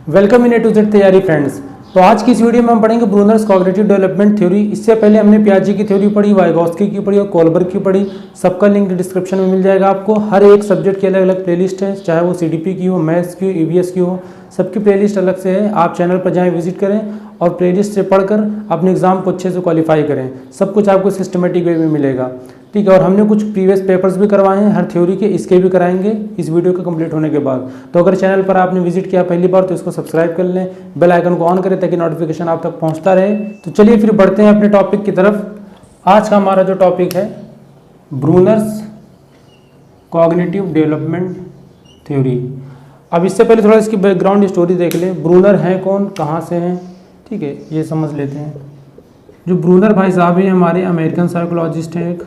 Welcome in A to Z तैयारी friends. तो आज की इस वीडियो में हम पढ़ेंगे ब्रूनर्स कॉग्निटिव डेवलपमेंट थ्योरी। इससे पहले हमने पियाजे की थ्योरी पढ़ी, वाइगोत्स्की की पढ़ी और कोलबर्ग की पढ़ी। सबका लिंक डिस्क्रिप्शन में मिल जाएगा आपको। हर एक सब्जेक्ट की अलग अलग प्लेलिस्ट है, चाहे वो सीडीपी की हो, मैथ्स की हो, ईवीएस की हो, सबकी प्लेलिस्ट अलग से है। आप चैनल पर जाएँ, विजिट करें और प्लेलिस्ट से पढ़कर अपने एग्जाम को अच्छे से क्वालिफाई करें। सब कुछ आपको सिस्टमेटिक वे में मिलेगा, ठीक है। और हमने कुछ प्रीवियस पेपर्स भी करवाए हैं हर थ्योरी के, इसके भी कराएंगे इस वीडियो के कंप्लीट होने के बाद। तो अगर चैनल पर आपने विजिट किया पहली बार तो इसको सब्सक्राइब कर लें, बेल आइकन को ऑन करें ताकि नोटिफिकेशन आप तक पहुंचता रहे। तो चलिए फिर बढ़ते हैं अपने टॉपिक की तरफ। आज का हमारा जो टॉपिक है ब्रूनर्स कॉग्निटिव डेवलपमेंट थ्योरी। अब इससे पहले थोड़ा इसकी बैकग्राउंड स्टोरी देख लें। ब्रूनर हैं कौन, कहाँ से हैं, ठीक है, ये समझ लेते हैं। जो ब्रूनर भाई साहब हैं हमारे अमेरिकन साइकोलॉजिस्ट हैं एक,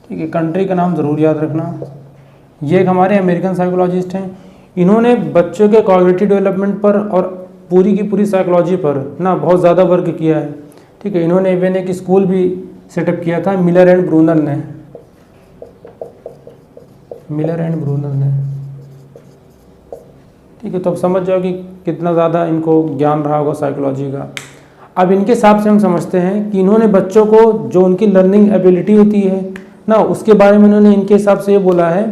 ठीक है, कंट्री का नाम ज़रूर याद रखना। ये एक हमारे अमेरिकन साइकोलॉजिस्ट हैं। इन्होंने बच्चों के कॉग्निटिव डेवलपमेंट पर और पूरी की पूरी साइकोलॉजी पर ना बहुत ज़्यादा वर्क किया है, ठीक है। इन्होंने इवन एक स्कूल भी सेटअप किया था, मिलर एंड ब्रूनर ने, ठीक है। तो अब समझ जाओ कि कितना ज़्यादा इनको ज्ञान रहा होगा साइकोलॉजी का। अब इनके हिसाब से हम समझते हैं कि इन्होंने बच्चों को जो उनकी लर्निंग एबिलिटी होती है ना, उसके बारे में इन्होंने इनके हिसाब से ये बोला है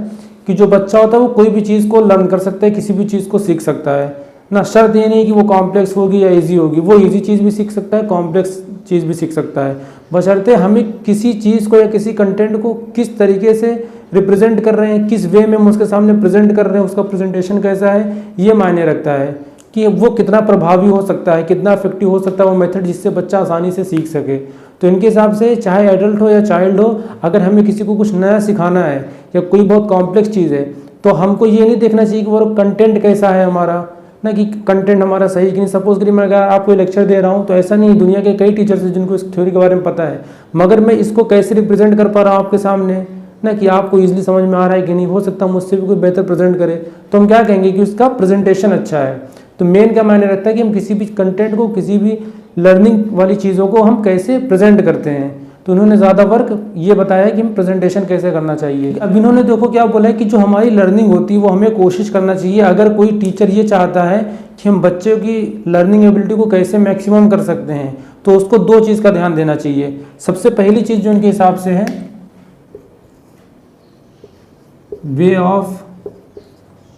कि जो बच्चा होता है वो कोई भी चीज़ को लर्न कर सकता है, किसी भी चीज़ को सीख सकता है ना। शर्त ये नहीं कि वो कॉम्प्लेक्स होगी या इजी होगी, वो इजी चीज़ भी सीख सकता है, कॉम्प्लेक्स चीज़ भी सीख सकता है, बशर्ते हमें किसी चीज़ को या किसी कंटेंट को किस तरीके से रिप्रेजेंट कर रहे हैं, किस वे में हम उसके सामने प्रेजेंट कर रहे हैं, उसका प्रेजेंटेशन कैसा है, ये मायने रखता है कि वो कितना प्रभावी हो सकता है, कितना इफेक्टिव हो सकता है वो मेथड, जिससे बच्चा आसानी से सीख सके। तो इनके हिसाब से चाहे एडल्ट हो या चाइल्ड हो, अगर हमें किसी को कुछ नया सिखाना है या कोई बहुत कॉम्प्लेक्स चीज़ है तो हमको ये नहीं देखना चाहिए कि वो कंटेंट कैसा है हमारा, ना कि कंटेंट हमारा सही कि नहीं। सपोज करिए मैं अगर आपको लेक्चर दे रहा हूँ तो ऐसा नहीं, दुनिया के कई टीचर्स हैं जिनको इस थ्योरी के बारे में पता है, मगर मैं इसको कैसे रिप्रेजेंट कर पा रहा हूँ आपके सामने, ना कि आपको ईजिली समझ में आ रहा है कि नहीं। हो सकता है मुझसे भी कोई बेहतर प्रेजेंट करे, तो हम क्या कहेंगे कि उसका प्रेजेंटेशन अच्छा है। तो मेन क्या मायने रखता है कि हम किसी भी कंटेंट को, किसी भी लर्निंग वाली चीज़ों को हम कैसे प्रेजेंट करते हैं। तो उन्होंने ज़्यादा वर्क ये बताया कि हम प्रेजेंटेशन कैसे करना चाहिए। अब इन्होंने देखो क्या बोला है कि जो हमारी लर्निंग होती है वो हमें कोशिश करना चाहिए, अगर कोई टीचर ये चाहता है कि हम बच्चों की लर्निंग एबिलिटी को कैसे मैक्सिमम कर सकते हैं तो उसको दो चीज़ का ध्यान देना चाहिए। सबसे पहली चीज़ जो उनके हिसाब से है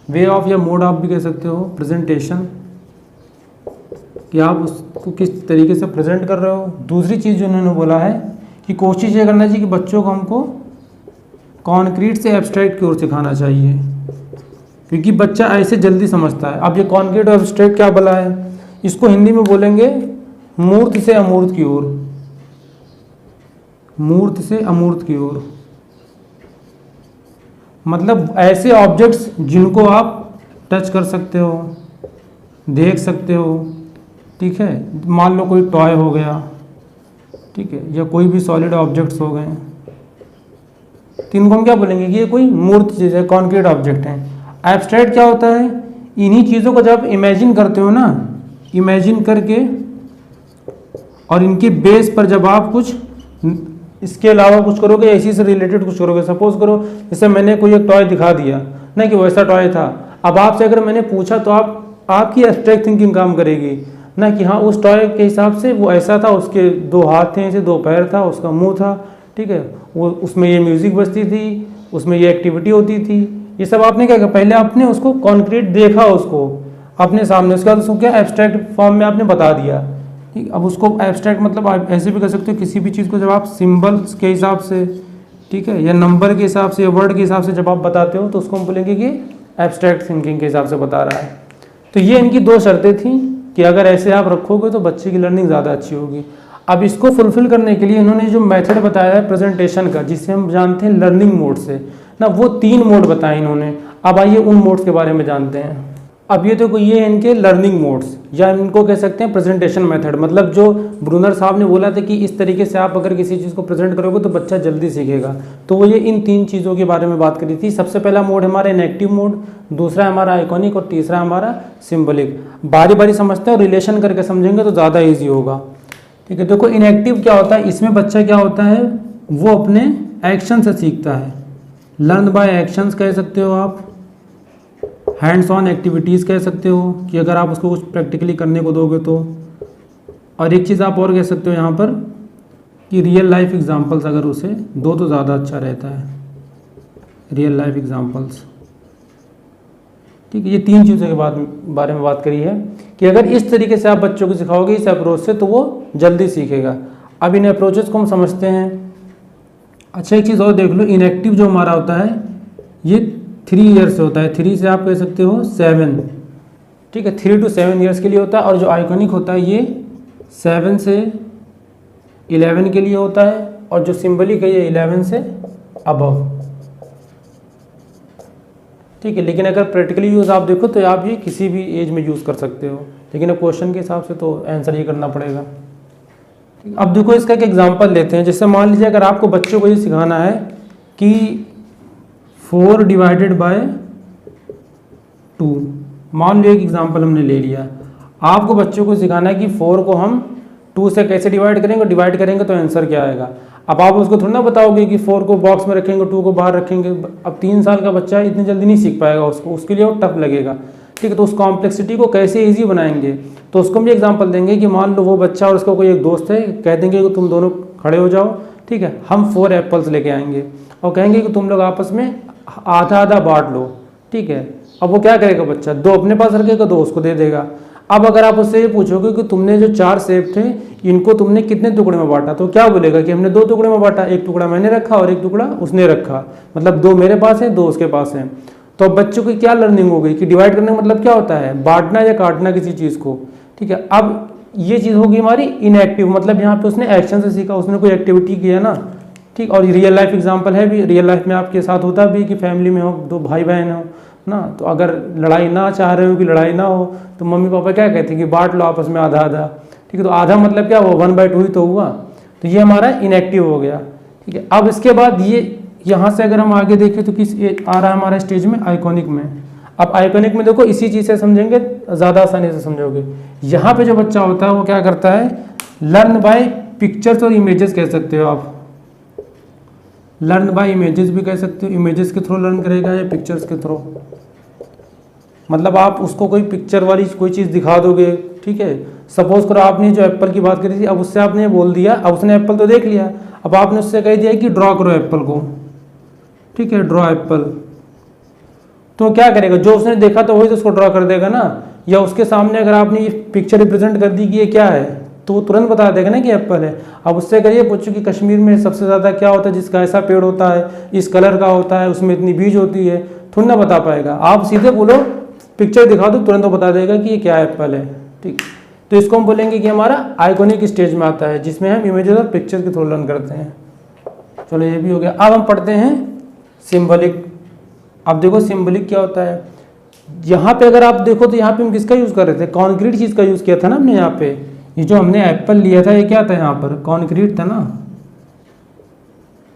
वे ऑफ या मोड ऑफ भी कह सकते हो, प्रेजेंटेशन, कि आप उसको किस तरीके से प्रेजेंट कर रहे हो। दूसरी चीज़ जो उन्होंने बोला है कि कोशिश ये करना चाहिए कि बच्चों को हमको कॉन्क्रीट से एब्स्ट्रैक्ट की ओर सिखाना चाहिए, क्योंकि बच्चा ऐसे जल्दी समझता है। अब ये कॉन्क्रीट और एब्स्ट्रैक्ट क्या बोला है, इसको हिंदी में बोलेंगे मूर्त से अमूर्त की ओर, मूर्त से अमूर्त की ओर। मतलब ऐसे ऑब्जेक्ट्स जिनको आप टच कर सकते हो, देख सकते हो, ठीक है। मान लो कोई टॉय हो गया, ठीक है, या कोई भी सॉलिड ऑब्जेक्ट्स हो गए, तो इनको हम क्या बोलेंगे कि ये कोई मूर्त चीज़ है, कॉन्क्रीट ऑब्जेक्ट है। एब्स्ट्रैक्ट क्या होता है, इन्हीं चीज़ों को जब इमेजिन करते हो ना, इमेजिन करके और इनके बेस पर जब आप कुछ इसके अलावा कुछ करोगे, इसी से रिलेटेड कुछ करोगे। सपोज करो जैसे मैंने कोई एक टॉय दिखा दिया ना कि वैसा टॉय था, अब आपसे अगर मैंने पूछा तो आपकी एब्स्ट्रैक्ट थिंकिंग काम करेगी ना कि हाँ उस टॉय के हिसाब से वो ऐसा था, उसके दो हाथ थे, ऐसे दो पैर था, उसका मुंह था, ठीक है, वो उसमें ये म्यूजिक बजती थी, उसमें ये एक्टिविटी होती थी। ये सब आपने क्या किया, पहले आपने उसको कॉन्क्रीट देखा, उसको अपने सामने, उसके बाद उसको क्या एब्स्ट्रैक्ट फॉर्म में आपने बता दिया। ठीक, अब उसको एब्स्ट्रैक्ट मतलब आप ऐसे भी कर सकते हो, किसी भी चीज़ को जब आप सिम्बल्स के हिसाब से, ठीक है, या नंबर के हिसाब से या वर्ड के हिसाब से जब आप बताते हो तो उसको हम बोलेंगे कि एब्स्ट्रैक्ट थिंकिंग के हिसाब से बता रहा है। तो ये इनकी दो शर्तें थी कि अगर ऐसे आप रखोगे तो बच्चे की लर्निंग ज़्यादा अच्छी होगी। अब इसको फुलफिल करने के लिए इन्होंने जो मेथड बताया है प्रेजेंटेशन का, जिसे हम जानते हैं लर्निंग मोड से ना, वो 3 मोड बताए इन्होंने। अब आइए उन मोड्स के बारे में जानते हैं। अब ये देखो, ये इनके लर्निंग मोड्स या इनको कह सकते हैं प्रेजेंटेशन मेथड। मतलब जो ब्रूनर साहब ने बोला था कि इस तरीके से आप अगर किसी चीज़ को प्रेजेंट करोगे तो बच्चा जल्दी सीखेगा, तो वो ये इन 3 चीज़ों के बारे में बात करी थी। सबसे पहला मोड हमारा इनएक्टिव मोड, दूसरा हमारा आइकॉनिक और तीसरा हमारा सिंबलिक। बारी बारी समझते हैं और रिलेशन करके समझेंगे तो ज़्यादा ईजी होगा, ठीक है। देखो इनएक्टिव क्या होता है, इसमें बच्चा क्या होता है, वो अपने एक्शन से सीखता है, लर्न बाय एक्शंस कह सकते हो आप, हैंड्स ऑन एक्टिविटीज़ कह सकते हो कि अगर आप उसको कुछ प्रैक्टिकली करने को दोगे तो। और एक चीज़ आप और कह सकते हो यहाँ पर कि रियल लाइफ एग्जांपल्स अगर उसे दो तो ज़्यादा अच्छा रहता है, रियल लाइफ एग्जांपल्स। ठीक है, ये 3 चीज़ों के बारे में बात करी है कि अगर इस तरीके से आप बच्चों को सिखाओगे इस अप्रोच से तो वो जल्दी सीखेगा। अब इन अप्रोचेस को हम समझते हैं। अच्छा, एक चीज़ और देख लो, इनएक्टिव जो हमारा होता है ये 3 ईयर से होता है, 3 से आप कह सकते हो 7। ठीक है, 3 to 7 ईयर्स के लिए होता है। और जो आइकॉनिक होता है ये 7 से 11 के लिए होता है, और जो सिंबलिक है ये 11 से अबव। ठीक है, लेकिन अगर प्रैक्टिकली यूज़ आप देखो तो आप ये किसी भी एज में यूज़ कर सकते हो, लेकिन अब क्वेश्चन के हिसाब से तो आंसर ये करना पड़ेगा। अब देखो इसका एक एग्जांपल लेते हैं। जैसे मान लीजिए अगर आपको बच्चों को ये सिखाना है कि 4 डिवाइडेड बाय 2, मान लो एक एग्जांपल हमने ले लिया। आपको बच्चों को सिखाना है कि 4 को हम 2 से कैसे डिवाइड करेंगे, डिवाइड करेंगे तो आंसर क्या आएगा। अब आप उसको थोड़ा ना बताओगे कि 4 को बॉक्स में रखेंगे, 2 को बाहर रखेंगे। अब 3 साल का बच्चा है, इतनी जल्दी नहीं सीख पाएगा, उसको उसके लिए वो टफ लगेगा। ठीक है, तो उस कॉम्प्लेक्सिटी को कैसे इजी बनाएंगे, तो उसको हम ये एग्जांपल देंगे कि मान लो वो बच्चा और उसका कोई एक दोस्त है, कह देंगे कि तुम दोनों खड़े हो जाओ। ठीक है, हम 4 एप्पल्स लेके आएंगे और कहेंगे कि तुम लोग आपस में आधा आधा बांट लो। ठीक है, अब वो क्या करेगा बच्चा, 2 अपने पास रखेगा, 2 उसको दे देगा। अब अगर आप उससे ये पूछोगे कि तुमने जो 4 सेब थे इनको तुमने कितने टुकड़े में बांटा, तो क्या बोलेगा कि हमने 2 टुकड़े में बांटा, 1 टुकड़ा मैंने रखा और 1 टुकड़ा उसने रखा, मतलब 2 मेरे पास है 2 उसके पास है। तो बच्चों की क्या लर्निंग हो गई कि डिवाइड करने का मतलब क्या होता है, बांटना या काटना किसी चीज़ को। ठीक है, अब ये चीज़ होगी हमारी इनएक्टिव, मतलब यहाँ पे उसने एक्शन से सीखा, उसने कोई एक्टिविटी किया ना। ठीक, और रियल लाइफ एग्जाम्पल है भी, रियल लाइफ में आपके साथ होता भी कि फैमिली में हो 2 भाई बहन हो ना, तो अगर लड़ाई ना चाह रहे हो कि लड़ाई ना हो तो मम्मी पापा क्या कहते हैं कि बांट लो आपस में आधा आधा। ठीक है, तो आधा मतलब क्या हुआ, 1/2 ही तो हुआ, तो ये हमारा इनएक्टिव हो गया। ठीक है, अब इसके बाद ये यहाँ से अगर हम आगे देखें तो किस आ रहा है हमारा स्टेज में, आइकॉनिक में। अब आइकॉनिक में देखो इसी चीज़ से समझेंगे, ज़्यादा आसानी से समझोगे। यहाँ पे जो बच्चा होता है वो क्या करता है, लर्न बाय पिक्चर्स और इमेजेस कह सकते हो आप, लर्न बाय इमेजेस भी कह सकते हो, इमेजेस के थ्रू लर्न करेगा या पिक्चर्स के थ्रू। मतलब आप उसको कोई पिक्चर वाली कोई चीज़ दिखा दोगे। ठीक है, सपोज करो आपने जो एप्पल की बात करी थी, अब उससे आपने बोल दिया, अब उसने एप्पल तो देख लिया, अब आपने उससे कह दिया कि ड्रॉ करो एप्पल को। ठीक है, ड्रॉ एप्पल, तो क्या करेगा, जो उसने देखा तो वही तो उसको ड्रॉ कर देगा ना। या उसके सामने अगर आपने ये पिक्चर रिप्रेजेंट कर दी कि ये क्या है, तो वो तुरंत बता देगा ना कि एप्पल है। अब उससे करिए पूछो कि कश्मीर में सबसे ज़्यादा क्या होता है जिसका ऐसा पेड़ होता है, इस कलर का होता है, उसमें इतनी बीज होती है, थोड़ी ना बता पाएगा। आप सीधे बोलो पिक्चर दिखा दो, तुरंत वो बता देगा कि ये क्या एप्पल है। ठीक, तो इसको हम बोलेंगे कि हमारा आइकॉनिक स्टेज में आता है, जिसमें हम इमेजेस और पिक्चर के थ्रू लर्न करते हैं। चलो ये भी हो गया। अब हम पढ़ते हैं सिंबलिक। अब देखो सिंबलिक क्या होता है। यहाँ पे अगर आप देखो तो यहाँ पे हम किसका यूज़ कर रहे थे, कॉन्क्रीट चीज़ का यूज़ किया था ना हमने। यहाँ पे ये जो हमने एप्पल लिया था ये क्या था, यहाँ पर कॉन्क्रीट था ना।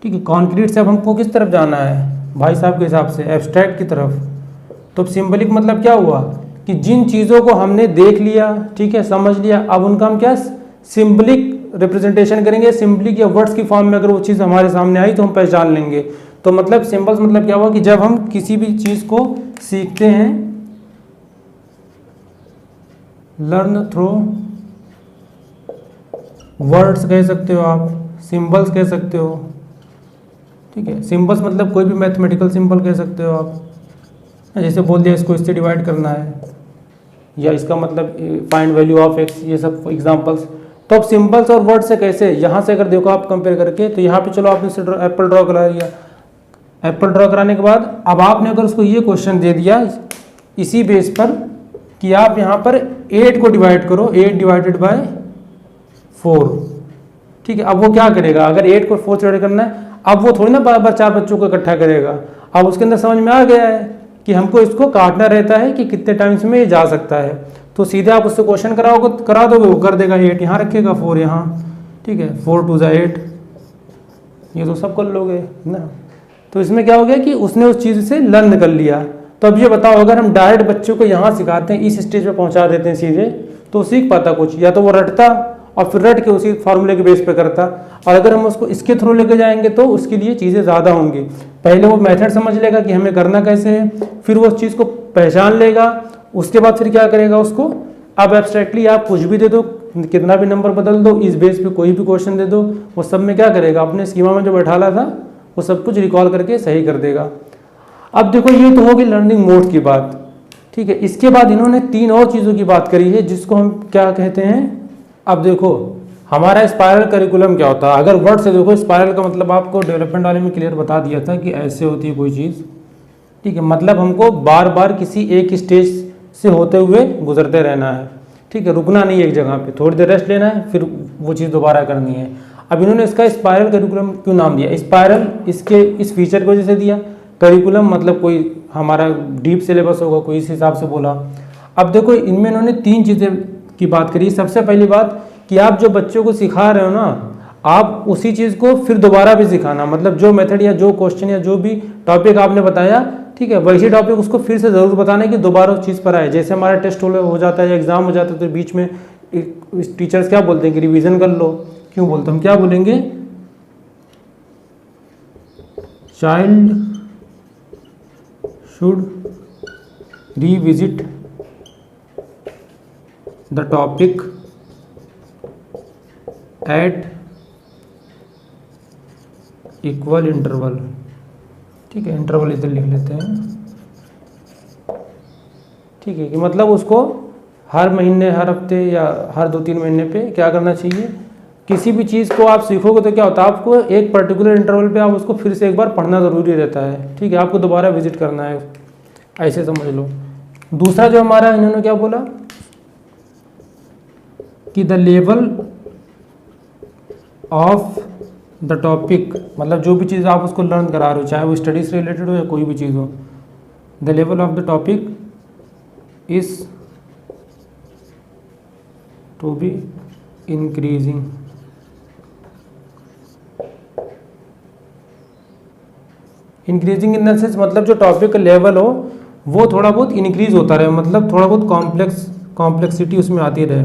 ठीक है, कॉन्क्रीट से अब हमको किस तरफ जाना है भाई साहब के हिसाब से, एब्स्ट्रैक्ट की तरफ। तो सिंबलिक मतलब क्या हुआ कि जिन चीज़ों को हमने देख लिया, ठीक है, समझ लिया, अब उनका हम क्या सिंबलिक रिप्रेजेंटेशन करेंगे। सिंबलिक या वर्ड्स की फॉर्म में अगर वो चीज़ हमारे सामने आई तो हम पहचान लेंगे। तो मतलब सिंबल्स मतलब क्या हुआ कि जब हम किसी भी चीज़ को सीखते हैं, लर्न थ्रू वर्ड्स कह सकते हो आप, सिंबल्स कह सकते हो। ठीक है, सिंबल्स मतलब कोई भी मैथमेटिकल सिंबल कह सकते हो आप। जैसे बोल दिया इसको इससे डिवाइड करना है, या इसका मतलब फाइंड वैल्यू ऑफ एक्स, ये सब एग्जांपल्स। तो अब सिंबल्स और वर्ड से कैसे, यहाँ से अगर देखो आप कंपेयर करके, तो यहाँ पे चलो आपने एप्पल ड्रॉ करा दिया। एप्पल ड्रॉ कराने के बाद अब आपने अगर उसको ये क्वेश्चन दे दिया इसी बेस पर कि आप यहाँ पर 8 को डिवाइड करो, 8 डिवाइडेड बाय 4। ठीक है, अब वो क्या करेगा, अगर 8 को 4 से डिवाइड करना है, अब वो थोड़ी ना बार बार 4 बच्चों को इकट्ठा करेगा। अब उसके अंदर समझ में आ गया है कि हमको इसको काटना रहता है कि कितने टाइम्स में ये जा सकता है। तो सीधे आप उससे क्वेश्चन करा दोगे, वो कर देगा। 8 यहाँ रखेगा, 4 यहाँ। ठीक है, 4 2 = 8, ये तो सब कर लोगे ना। तो इसमें क्या हो गया कि उसने उस चीज़ से लर्न कर लिया। तो अब ये बताओ, अगर हम डायरेक्ट बच्चों को यहाँ सिखाते हैं, इस स्टेज पे पहुँचा देते हैं सीधे, तो सीख पाता कुछ, या तो वो रटता और फिर रट के उसी फार्मूले के बेस पे करता। और अगर हम उसको इसके थ्रू लेके जाएंगे तो उसके लिए चीज़ें ज़्यादा होंगी। पहले वो मेथड समझ लेगा कि हमें करना कैसे है, फिर वो उस चीज़ को पहचान लेगा, उसके बाद फिर क्या करेगा उसको, अब एब्स्ट्रैक्टली आप कुछ भी दे दो, कितना भी नंबर बदल दो, इस बेस पे कोई भी क्वेश्चन दे दो, वो सब में क्या करेगा, अपने स्कीमा में जो बैठाला था वो सब कुछ रिकॉल करके सही कर देगा। अब देखो ये तो होगी लर्निंग मोड की बात, ठीक है। इसके बाद इन्होंने 3 और चीज़ों की बात करी है जिसको हम क्या कहते हैं। अब देखो हमारा स्पायरल करिकुलम क्या होता है, अगर वर्ड से देखो स्पायरल का मतलब आपको डेवलपमेंट वाले में क्लियर बता दिया था कि ऐसे होती है कोई चीज़, ठीक है। मतलब हमको बार बार किसी एक स्टेज से होते हुए गुजरते रहना है, ठीक है, रुकना नहीं है एक जगह पे, थोड़ी देर रेस्ट लेना है फिर वो चीज़ दोबारा करनी है। अब इन्होंने इसका स्पायरल करिकुलम क्यों नाम दिया, स्पायरल इसके इस फीचर की वजह से दिया, करिकुलम मतलब कोई हमारा डीप सिलेबस होगा कोई इस हिसाब से बोला। अब देखो इनमें इन्होंने 3 चीज़ें की बात करी। सबसे पहली बात कि आप जो बच्चों को सिखा रहे हो ना, आप उसी चीज़ को फिर दोबारा भी सिखाना, मतलब जो मेथड या जो क्वेश्चन या जो भी टॉपिक आपने बताया, ठीक है, वैसी टॉपिक उसको फिर से ज़रूर बताना कि दोबारा उस चीज़ पर आए। जैसे हमारा टेस्ट हो जाता है या एग्ज़ाम हो जाता है तो बीच में टीचर्स क्या बोलते हैं कि रिवीजन कर लो, क्यों बोलते हैं, हम क्या बोलेंगे, child should revisit the topic at equal interval, ठीक है, इंटरवल इधर लिख लेते हैं, ठीक है, कि मतलब उसको हर महीने, हर हफ्ते या हर 2-3 महीने पे क्या करना चाहिए, किसी भी चीज़ को आप सीखोगे तो क्या होता है, आपको एक पर्टिकुलर इंटरवल पे आप उसको फिर से एक बार पढ़ना ज़रूरी रहता है, ठीक है, आपको दोबारा विजिट करना है, ऐसे समझ लो। दूसरा जो हमारा इन्होंने क्या बोला कि the level of the topic, मतलब जो भी चीज़ आप उसको लर्न करा रहे हो, चाहे वो स्टडी से रिलेटेड हो या कोई भी चीज़ हो, the level of the topic is to be increasing. Increasing in the sense मतलब जो टॉपिक का लेवल हो वो थोड़ा बहुत इंक्रीज होता रहे, मतलब थोड़ा बहुत कॉम्प्लेक्सिटी उसमें आती रहे,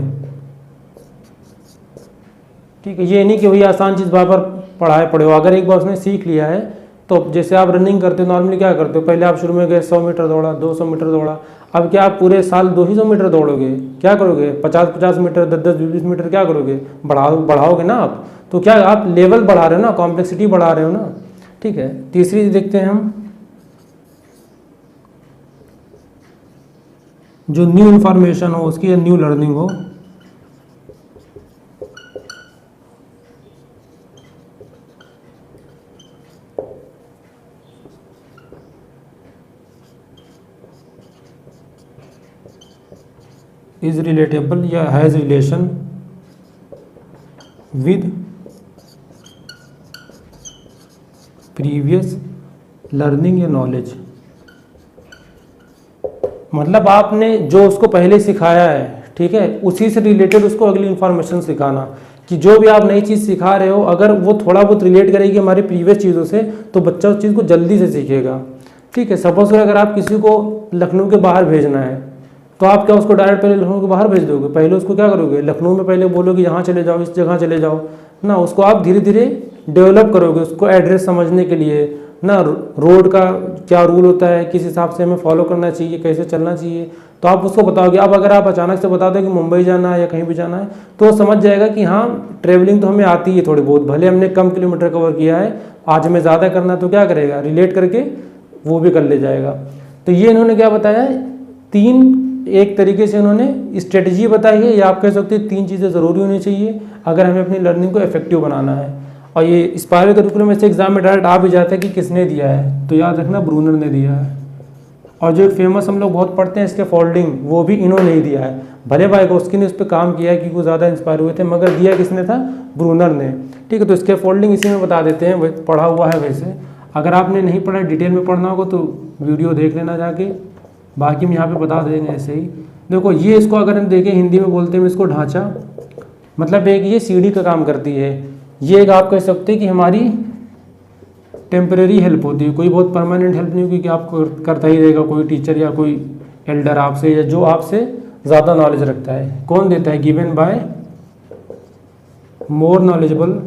ठीक है। ये नहीं कि वही आसान चीज़ बार बार पढ़े हो, अगर एक बार उसने सीख लिया है तो जैसे आप रनिंग करते हो नॉर्मली क्या करते हो, पहले आप शुरू में गए 100 मीटर दौड़ा, 200 मीटर दौड़ा, अब क्या आप पूरे साल 200 मीटर दौड़ोगे, क्या करोगे, 50-50 मीटर, 10-10, 20-20 मीटर क्या करोगे, बढ़ाओगे ना आप, तो क्या आप लेवल बढ़ा रहे हो ना, कॉम्प्लेक्सिटी बढ़ा रहे हो ना, ठीक है। तीसरी देखते हैं हम, जो न्यू इन्फॉर्मेशन हो उसकी या न्यू लर्निंग हो, इज रिलेटेबल या has relation with previous learning या नॉलेज, मतलब आपने जो उसको पहले सिखाया है, ठीक है, उसी से रिलेटेड उसको अगली इन्फॉर्मेशन सिखाना, कि जो भी आप नई चीज़ सिखा रहे हो अगर वो थोड़ा बहुत रिलेट करेगी हमारी प्रीवियस चीज़ों से तो बच्चा उस चीज़ को जल्दी से सीखेगा, ठीक है। सपोज अगर आप किसी को लखनऊ के बाहर भेजना है तो आप क्या उसको डायरेक्ट पहले लखनऊ के बाहर भेज दोगे, पहले उसको क्या करोगे, लखनऊ में पहले बोलोगे यहाँ चले जाओ, इस जगह चले जाओ ना, उसको आप धीरे धीरे डेवलप करोगे, उसको एड्रेस समझने के लिए ना, रोड का क्या रूल होता है, किस हिसाब से हमें फॉलो करना चाहिए, कैसे चलना चाहिए, तो आप उसको बताओगे। अब अगर आप अचानक से बता दो कि मुंबई जाना है या कहीं भी जाना है तो वो समझ जाएगा कि हाँ ट्रेवलिंग तो हमें आती है थोड़ी बहुत, भले हमने कम किलोमीटर कवर किया है, आज हमें ज़्यादा करना है तो क्या करेगा, रिलेट करके वो भी कर ले जाएगा। तो ये इन्होंने क्या बताया है, 3 एक तरीके से उन्होंने स्ट्रेटजी बताई है, या आप कह सकते हैं 3 चीज़ें ज़रूरी होनी चाहिए अगर हमें अपनी लर्निंग को इफेक्टिव बनाना है। और ये स्पायरल करिकुलम में से एग्जाम में डायरेक्ट आ भी जाता है कि किसने दिया है, तो याद रखना ब्रूनर ने दिया है। और जो फेमस हम लोग बहुत पढ़ते हैं इसके फोल्डिंग, वो भी इन्होंने ही दिया है, भले वाइगोत्स्की ने उस पर काम किया है क्योंकि वो ज़्यादा इंस्पायर हुए थे, मगर दिया किसने था, ब्रूनर ने, ठीक है। तो इसके फोल्डिंग इसी में बता देते हैं, पढ़ा हुआ है वैसे, अगर आपने नहीं पढ़ा डिटेल में पढ़ना होगा तो वीडियो देख लेना जाके, बाकी हम यहाँ पे बता देंगे ऐसे ही। देखो ये इसको अगर हम देखें हिंदी में बोलते हैं इसको ढांचा, मतलब एक ये सीढ़ी का काम करती है, ये एक आप कह सकते हैं कि हमारी टेम्परेरी हेल्प होती है, कोई बहुत परमानेंट हेल्प नहीं होगी कि आपको करता ही रहेगा कोई टीचर या कोई एल्डर आपसे, या जो आपसे ज़्यादा नॉलेज रखता है। कौन देता है, given by more knowledgeable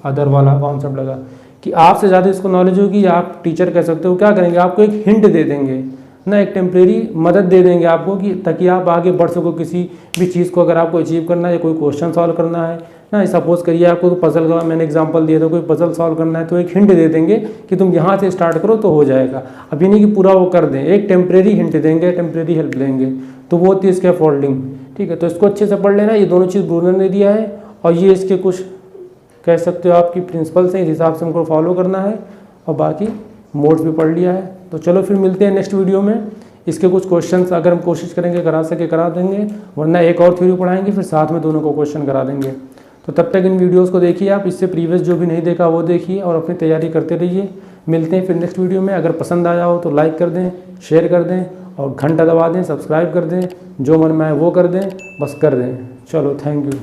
other वाला कॉन्सेप्ट लगा कि आपसे ज़्यादा इसको नॉलेज होगी, या आप टीचर कह सकते हो क्या करेंगे, आपको एक हिंट दे देंगे, ना एक टेम्परेरी मदद दे देंगे आपको कि ताकि आप आगे बढ़ सको किसी भी चीज़ को। अगर आपको अचीव करना है या कोई क्वेश्चन सॉल्व करना है ना, सपोज करिए आपको पजल का मैंने एग्जांपल दिया था, कोई पजल सॉल्व करना है तो एक हिंट दे देंगे कि तुम यहाँ से स्टार्ट करो तो हो जाएगा। अब ये नहीं कि पूरा वो कर दें, एक टेम्परेरी हिंट देंगे, टेम्परेरी हेल्प देंगे, तो वो होती है स्कैफोल्डिंग। ठीक है, तो इसको अच्छे से पढ़ लेना। ये दोनों चीज़ ब्रूनर ने दिया है और ये इसके कुछ कह सकते हो आपकी प्रिंसिपल्स हैं, इस हिसाब से हमको फॉलो करना है, और बाकी मोड्स भी पढ़ लिया है। तो चलो फिर मिलते हैं नेक्स्ट वीडियो में। इसके कुछ क्वेश्चंस अगर हम कोशिश करेंगे करा सके करा देंगे, वरना एक और थ्योरी पढ़ाएंगे फिर साथ में दोनों को क्वेश्चन करा देंगे। तो तब तक इन वीडियोस को देखिए आप, इससे प्रीवियस जो भी नहीं देखा वो देखिए और अपनी तैयारी करते रहिए। मिलते हैं फिर नेक्स्ट वीडियो में। अगर पसंद आया हो तो लाइक कर दें, शेयर कर दें और घंटा दबा दें, सब्सक्राइब कर दें, जो मन में आए वो कर दें, बस कर दें। चलो थैंक यू।